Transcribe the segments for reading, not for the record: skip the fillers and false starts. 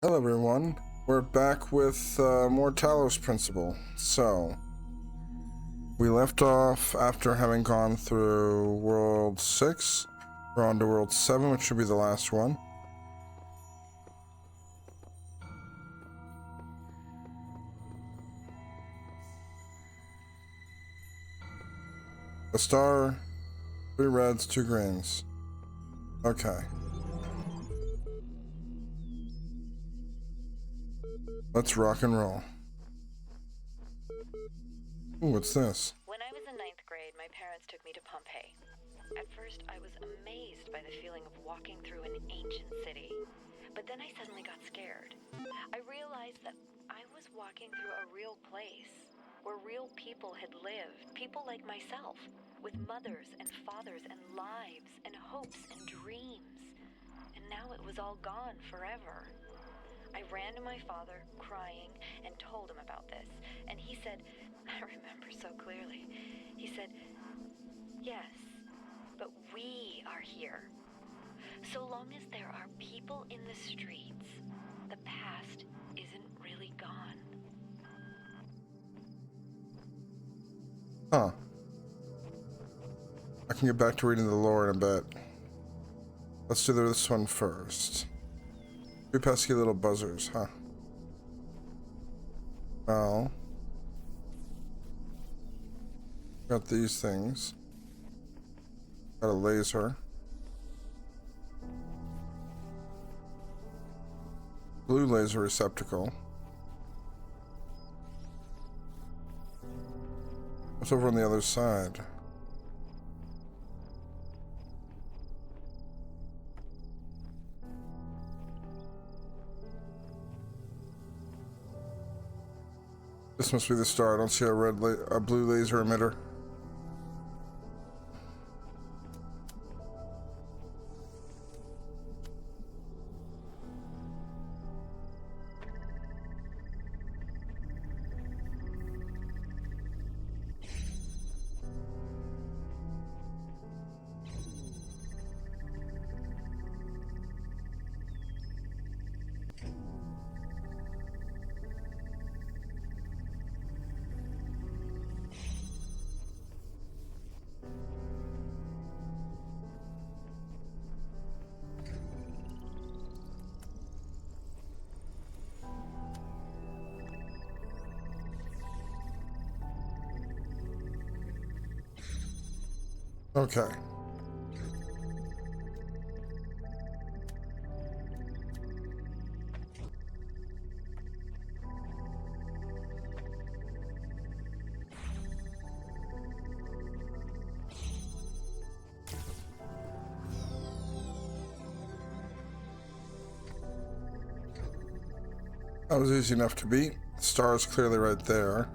Hello everyone, we're back with more Talos Principle. So, we left off after having gone through World 6. We're on to World 7, which should be the last one. A star, 3 reds, 2 greens. Okay. Let's rock and roll. Ooh, what's this? When I was in ninth grade, my parents took me to Pompeii. At first, I was amazed by the feeling of walking through an ancient city. But then I suddenly got scared. I realized that I was walking through a real place, where real people had lived, people like myself, with mothers and fathers and lives and hopes and dreams. And now it was all gone forever. I ran to my father, crying, and told him about this. And he said, I remember so clearly, he said, yes, but we are here. So long as there are people in the streets, the past isn't really gone. Huh. I can get back to reading the lore in a bit. Let's do this one first. 2 pesky little buzzers, huh? Well, got these things. Got a laser. Blue laser receptacle. What's over on the other side? This must be the star. I don't see a blue laser emitter. Okay. That was easy enough to beat. The star is clearly right there.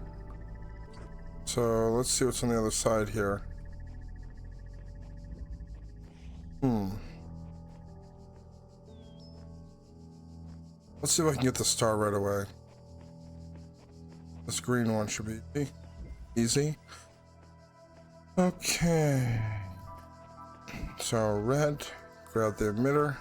So let's see what's on the other side here. Let's see if I can get the star right away. This green one should be easy. Okay. So red, grab the emitter.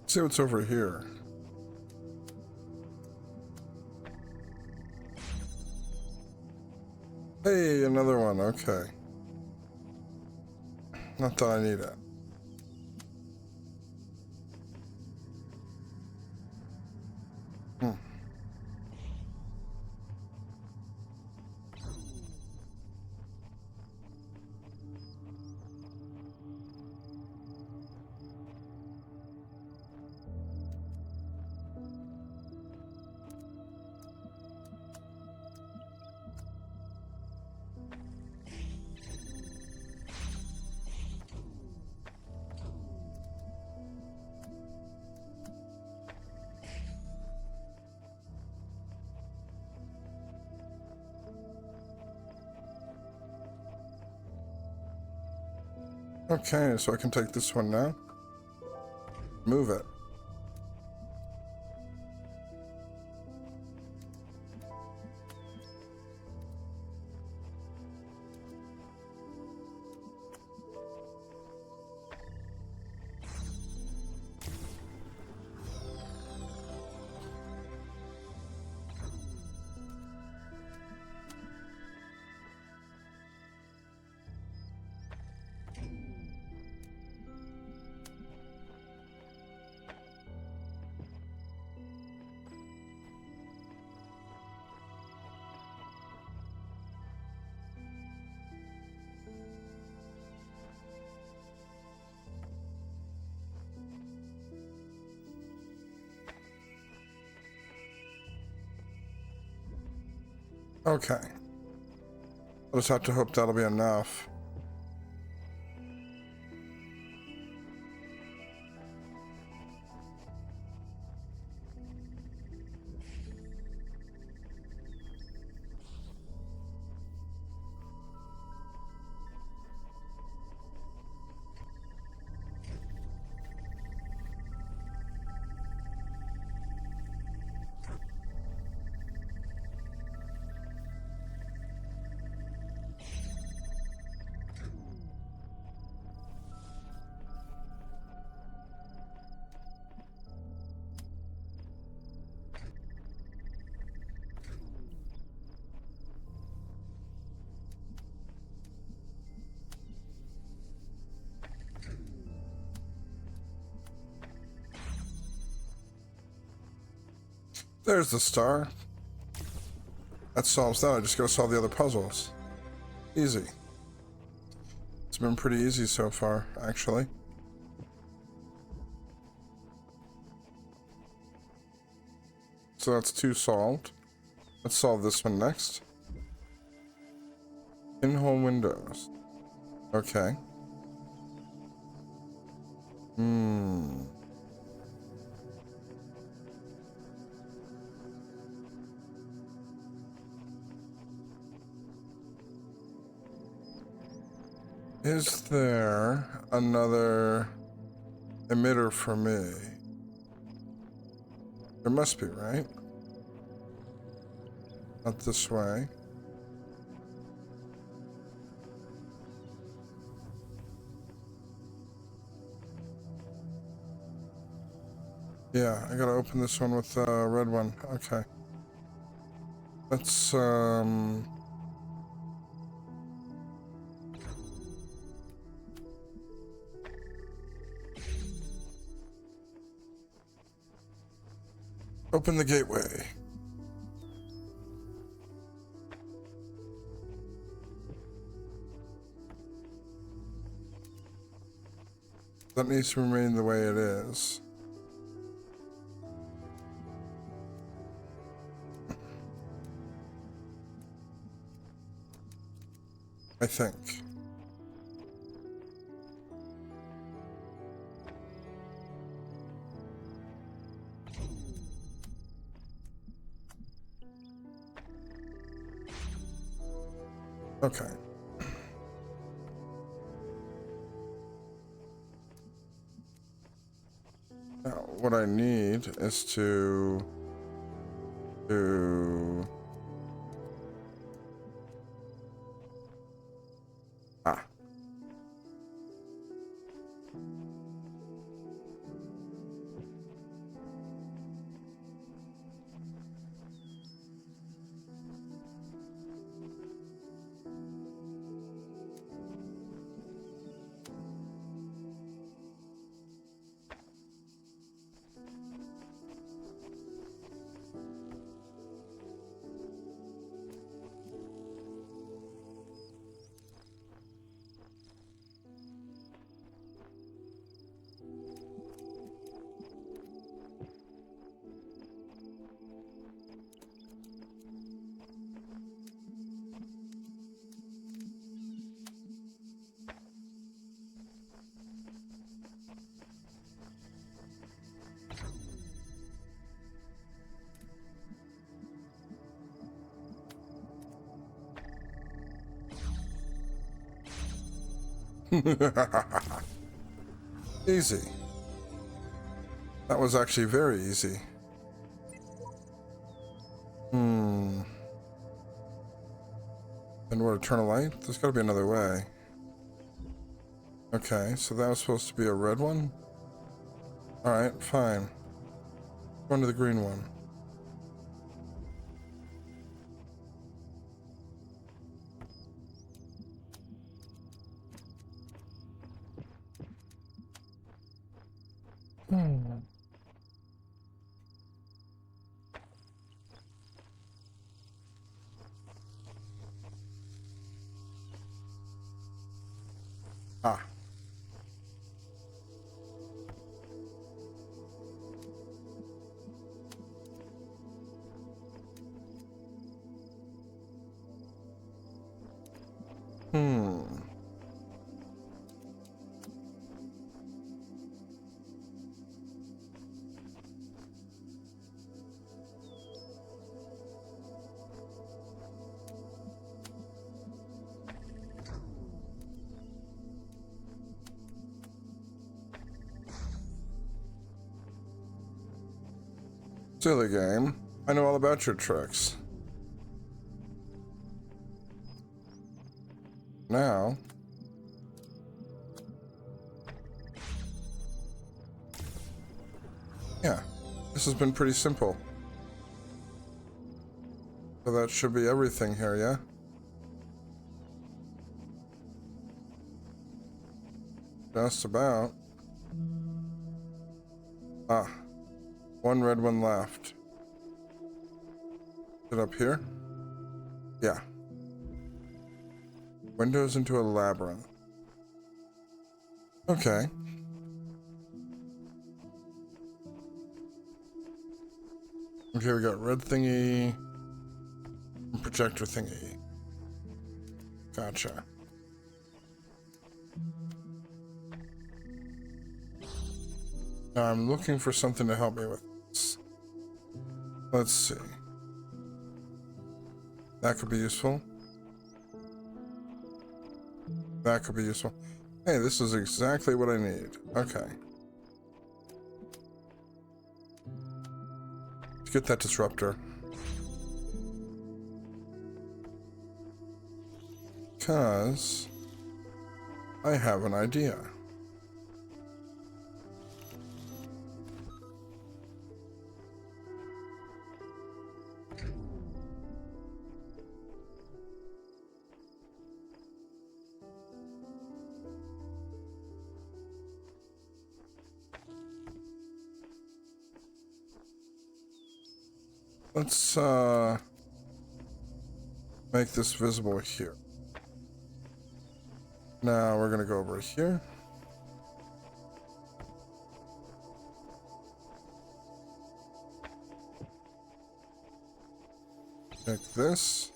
See what's over here. Hey, another one. Okay. Not that I need it. Okay, so I can take this one now. Move it. Okay. I'll just have to hope that'll be enough. There's the star. That solves that. I just gotta solve the other puzzles. Easy. It's been pretty easy so far, actually. So that's 2 solved. Let's solve this one next. Pinhole windows. Okay. Is there another emitter for me? There must be, right? Not this way. Yeah, I gotta open this one with the red one. Okay. Let's, open the gateway. That needs to remain the way it is. I think. Okay. Now, what I need is to ah. Easy. That was actually very easy. And what, turn a light? There's gotta be another way. Okay, so that was supposed to be a red one? Alright, fine. Going to the green one. Ah. Silly game. I know all about your tricks. Now... yeah, this has been pretty simple. So that should be everything here, yeah? Just about. Ah. One red, one left. Is it up here? Yeah. Windows into a labyrinth. Okay. Okay, we got red thingy and projector thingy. Gotcha. Now I'm looking for something to help me with this. Let's see. That could be useful. That could be useful. Hey, this is exactly what I need. Okay. Let's get that disruptor. Because I have an idea. Let's make this visible here. Now we're gonna go over here. Take this.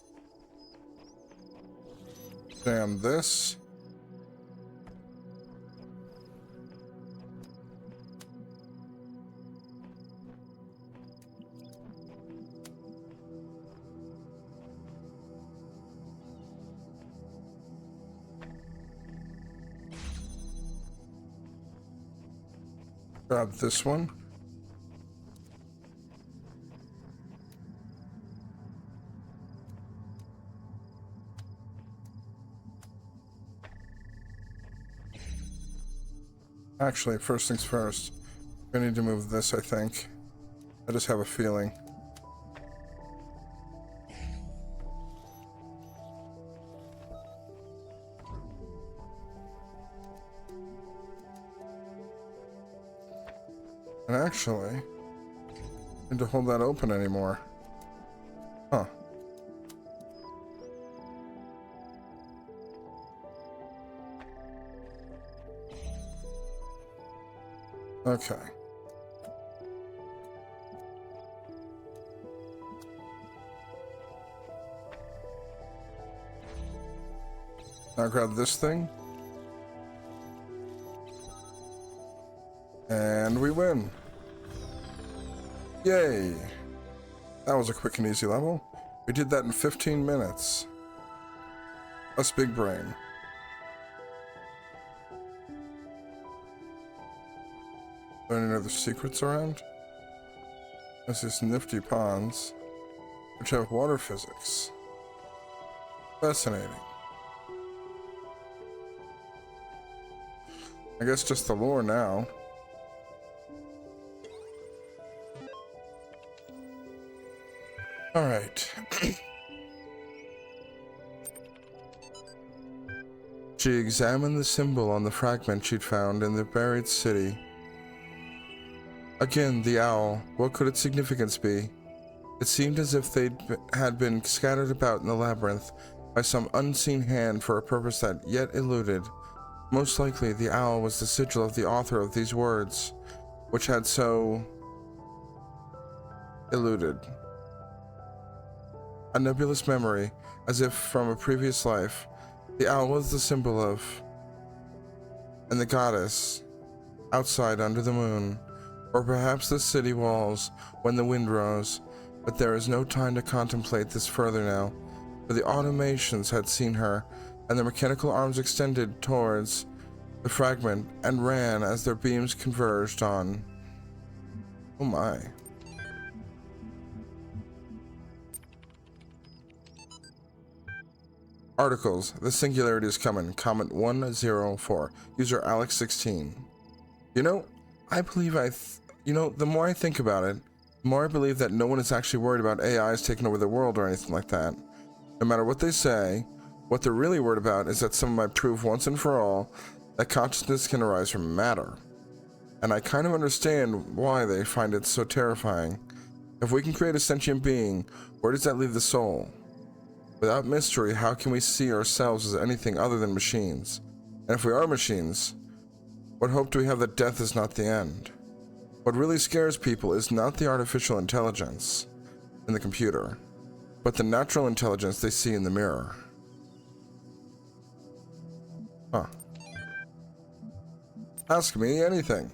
Jam this. Grab this one. Actually, first things first. I need to move this, I think. I just have a feeling. And actually, I don't need to hold that open anymore. Huh. Okay. Now grab this thing. And we win. Yay. That was a quick and easy level. We did that in 15 minutes. Us big brain. Are there any other secrets around? There's these nifty ponds, which have water physics. Fascinating. I guess just the lore now. Alright. She examined the symbol on the fragment she'd found in the buried city. Again, the owl. What could its significance be? It seemed as if they had been scattered about in the labyrinth by some unseen hand for a purpose that yet eluded. Most likely, the owl was the sigil of the author of these words, which had so eluded. A nebulous memory, as if from a previous life. The owl was the symbol of, and the goddess, outside under the moon, or perhaps the city walls when the wind rose. But there is no time to contemplate this further now, for the automations had seen her, and their mechanical arms extended towards the fragment and ran as their beams converged on. Oh my. Articles. The singularity is coming. Comment 104. User Alex16. You know, I believe the more I think about it, the more I believe that no one is actually worried about AIs taking over the world or anything like that. No matter what they say, what they're really worried about is that someone might prove once and for all that consciousness can arise from matter. And I kind of understand why they find it so terrifying. If we can create a sentient being, where does that leave the soul? Without mystery, how can we see ourselves as anything other than machines? And if we are machines, what hope do we have that death is not the end? What really scares people is not the artificial intelligence in the computer, but the natural intelligence they see in the mirror. Huh. Ask me anything.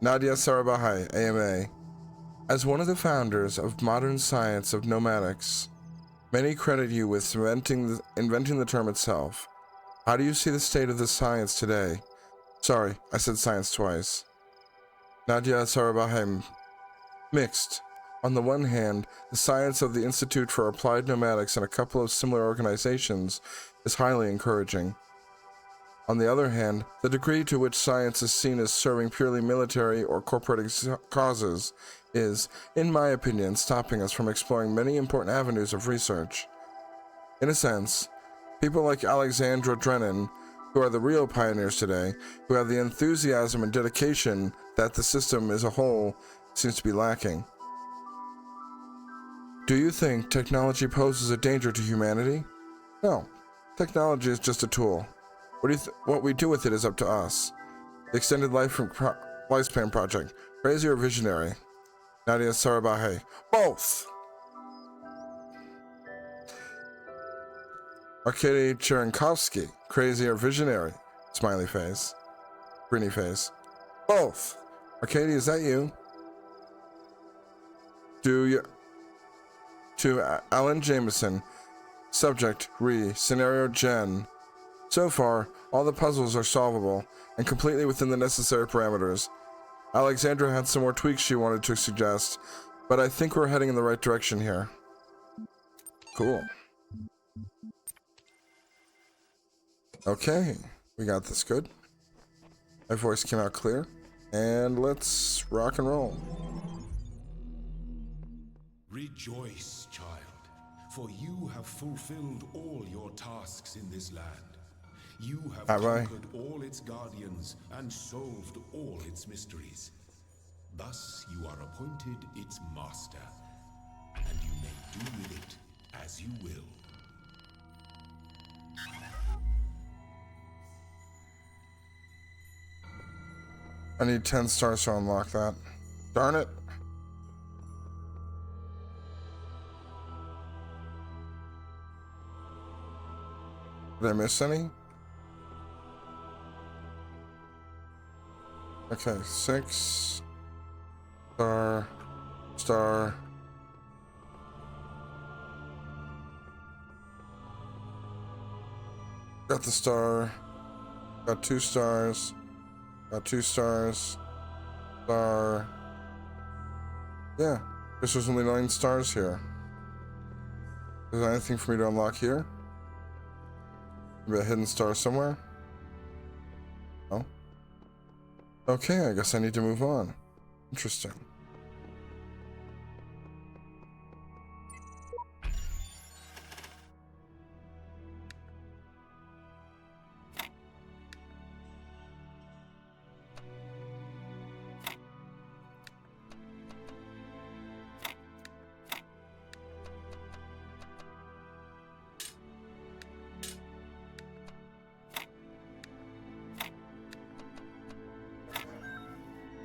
Nadia Sarabahai, AMA. As one of the founders of modern science of nomadics, many credit you with inventing the term itself. How do you see the state of the science today? Sorry, I said science twice. Nadia Sarabahim. Mixed. On the one hand, the science of the Institute for Applied Nomadics and a couple of similar organizations is highly encouraging. On the other hand, the degree to which science is seen as serving purely military or corporate causes is, in my opinion, stopping us from exploring many important avenues of research. In a sense, people like Alexandra Drennan, who are the real pioneers today, who have the enthusiasm and dedication that the system as a whole seems to be lacking. Do you think technology poses a danger to humanity? No. Technology is just a tool. What we do with it is up to us. The Extended Lifespan Project. Crazy or visionary? Nadia Sarabahe. Both! Arkady Cherenkovsky. Crazy or visionary? Smiley face. Grinny face. Both! Arkady, is that you? To Alan Jameson. Subject, Scenario Gen. So far, all the puzzles are solvable and completely within the necessary parameters. Alexandra had some more tweaks she wanted to suggest, but I think we're heading in the right direction here. Cool. Okay, we got this good. My voice came out clear, and let's rock and roll. Rejoice, child, for you have fulfilled all your tasks in this land. You have conquered all its guardians and solved all its mysteries. Thus you are appointed its master, and you may do with it as you will. I need 10 stars to unlock that. Darn it. Did I miss any? Okay, 6 star. Got the star. Got 2 stars. Got 2 stars. Star. Yeah, guess there's only 9 stars here. Is there anything for me to unlock here? Maybe a hidden star somewhere? No? Okay, I guess I need to move on. Interesting.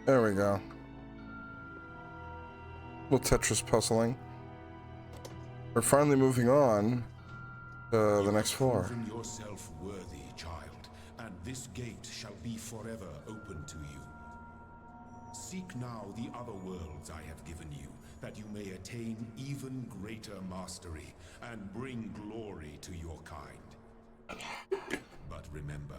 There we go. Little Tetris puzzling. We're finally moving on to the next floor. Proven yourself worthy, child, and this gate shall be forever open to you. Seek now the other worlds I have given you, that you may attain even greater mastery and bring glory to your kind. But remember,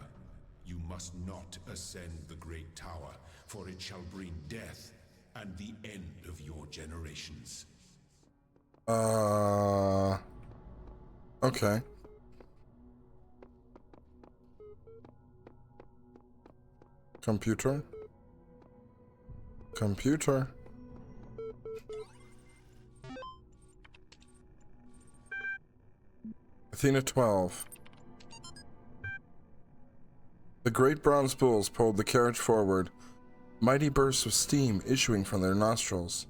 you must not ascend the great tower, for it shall bring death and the end of your generations. Okay. Computer. Computer. Athena 12. The great bronze bulls pulled the carriage forward, mighty bursts of steam issuing from their nostrils.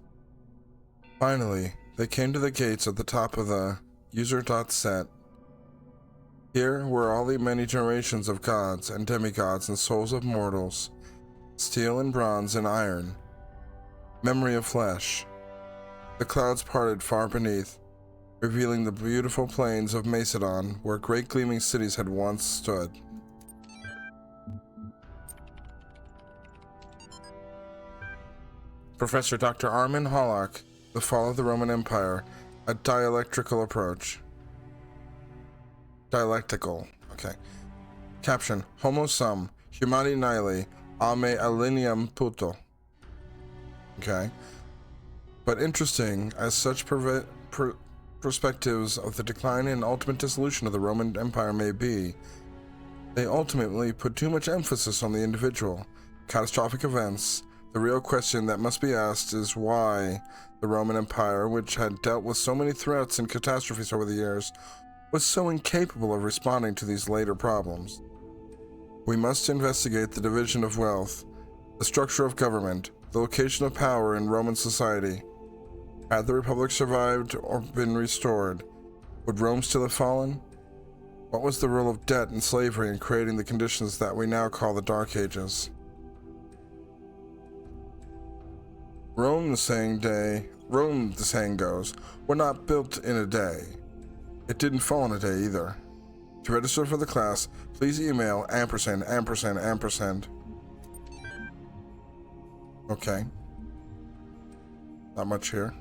Finally, they came to the gates at the top of the user.set. Here were all the many generations of gods and demigods and souls of mortals, steel and bronze and iron, memory of flesh. The clouds parted far beneath, revealing the beautiful plains of Macedon, where great gleaming cities had once stood. Professor Dr. Armin Hollock, The Fall of the Roman Empire, a dialectical approach. Dialectical, okay. Caption, Homo sum, humani nihili, ame alineam puto. Okay. But interesting, as such perspectives of the decline and ultimate dissolution of the Roman Empire may be, they ultimately put too much emphasis on the individual, catastrophic events. The real question that must be asked is why the Roman Empire, which had dealt with so many threats and catastrophes over the years, was so incapable of responding to these later problems. We must investigate the division of wealth, the structure of government, the location of power in Roman society. Had the Republic survived or been restored, would Rome still have fallen? What was the role of debt and slavery in creating the conditions that we now call the Dark Ages? Rome, the saying goes, were not built in a day. It didn't fall in a day either. To register for the class, please email &&&&. Okay. Not much here.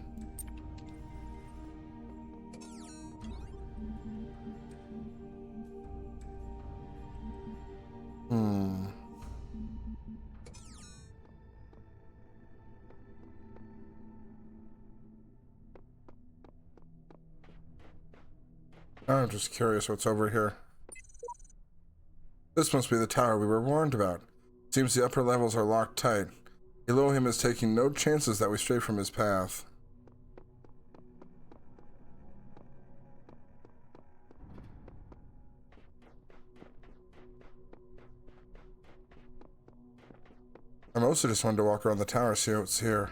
I'm just curious what's over here. This must be the tower we were warned about. Seems the upper levels are locked tight. Elohim is taking no chances that we stray from his path. I mostly just wanted to walk around the tower, see what's here.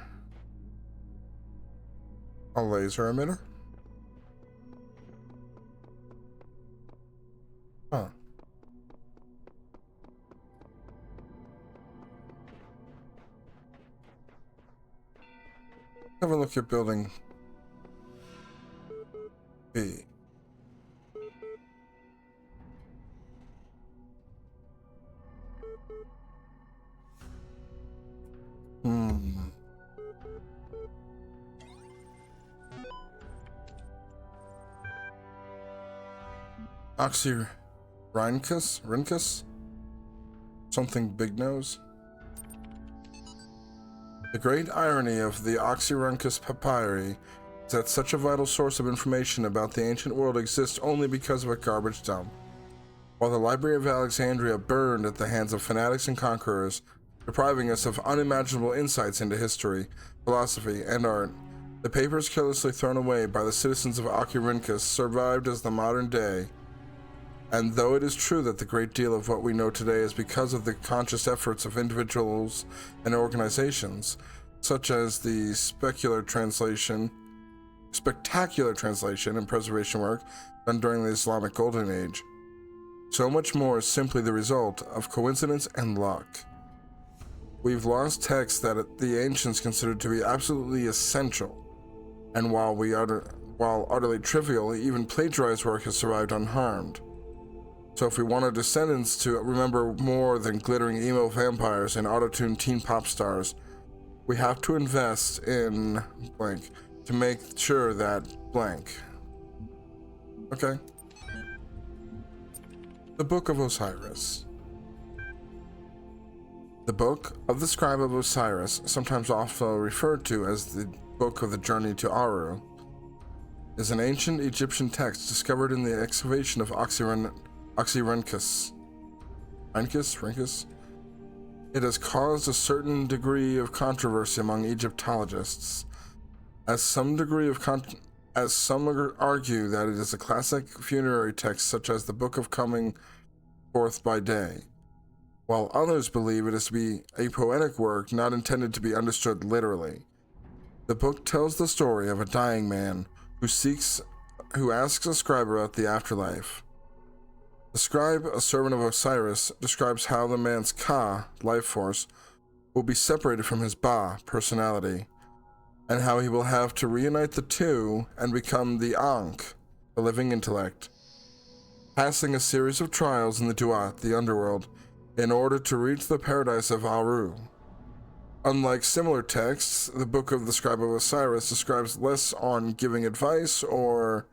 A laser emitter? Huh. Have a look at building B. Rinkus? Something big nose? The great irony of the Oxyrhynchus papyri is that such a vital source of information about the ancient world exists only because of a garbage dump. While the Library of Alexandria burned at the hands of fanatics and conquerors, depriving us of unimaginable insights into history, philosophy, and art, the papers carelessly thrown away by the citizens of Oxyrhynchus survived as the modern day. And though it is true that the great deal of what we know today is because of the conscious efforts of individuals and organizations, such as the spectacular translation and preservation work done during the Islamic Golden Age, so much more is simply the result of coincidence and luck. We've lost texts that the ancients considered to be absolutely essential, and while utterly trivial, even plagiarized work has survived unharmed. So if we want our descendants to remember more than glittering emo vampires and auto-tuned teen pop stars, we have to invest in blank to make sure that blank. Okay. The Book of Osiris. The Book of the Scribe of Osiris, sometimes also referred to as the Book of the Journey to Aru, is an ancient Egyptian text discovered in the excavation of Oxyrhynchus. It has caused a certain degree of controversy among Egyptologists, as some argue that it is a classic funerary text such as the Book of Coming Forth by Day, while others believe it is to be a poetic work not intended to be understood literally. The book tells the story of a dying man who asks a scribe about the afterlife. The scribe, a servant of Osiris, describes how the man's Ka, life force, will be separated from his Ba, personality, and how he will have to reunite the two and become the Ankh, the living intellect, passing a series of trials in the Duat, the underworld, in order to reach the paradise of Aru. Unlike similar texts, the Book of the Scribe of Osiris describes less on giving advice or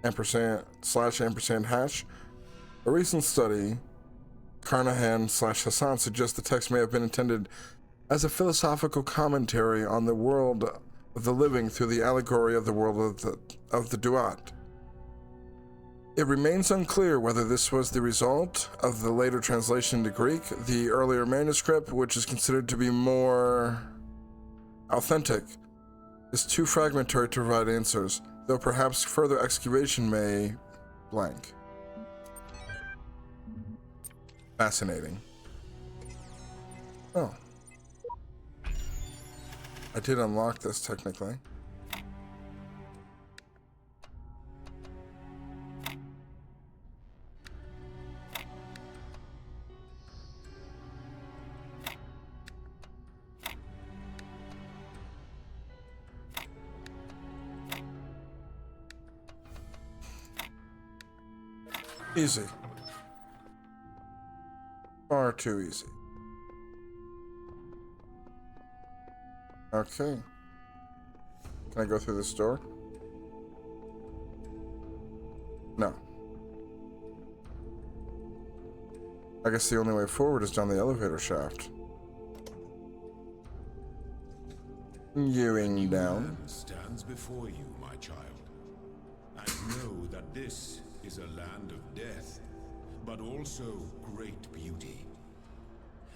/##. A recent study, Carnahan/Hassan, suggests the text may have been intended as a philosophical commentary on the world of the living through the allegory of the world of the Duat. It remains unclear whether this was the result of the later translation into Greek, the earlier manuscript, which is considered to be more authentic, is too fragmentary to provide answers, though perhaps further excavation may blank. Fascinating. Oh. I did unlock this technically. Easy. Far too easy. Okay. Can I go through this door? No. I guess the only way forward is down the elevator shaft. Viewing down. Stands before you, my child, and know that this is a land of death, but also great beauty.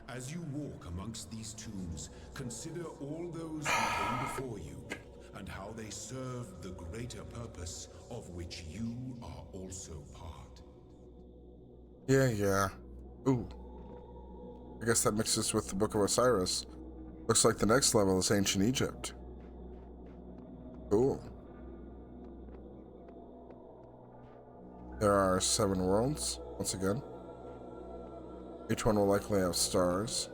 As you walk amongst these tombs, consider all those who came before you, and how they serve the greater purpose of which you are also part. Yeah. Ooh. I guess that mixes with the Book of Osiris. Looks like the next level is Ancient Egypt. Cool. There are 7 worlds, once again. Each one will likely have stars.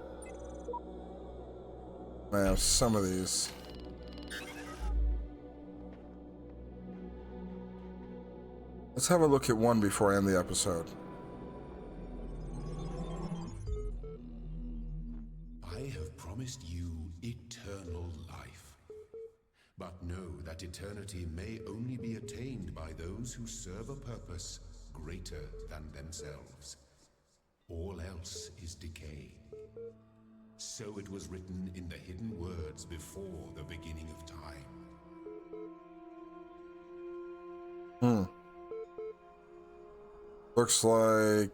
I have some of these. Let's have a look at one before I end the episode. I have promised you eternal life. But know that eternity may only be attained by those who serve a purpose greater than themselves. All else is decay. So it was written in the hidden words before the beginning of time. Looks like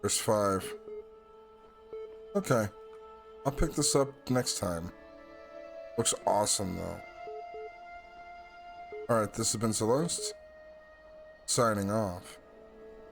there's 5. Okay. I'll pick this up next time. Looks awesome though. Alright, this has been Talos, signing off.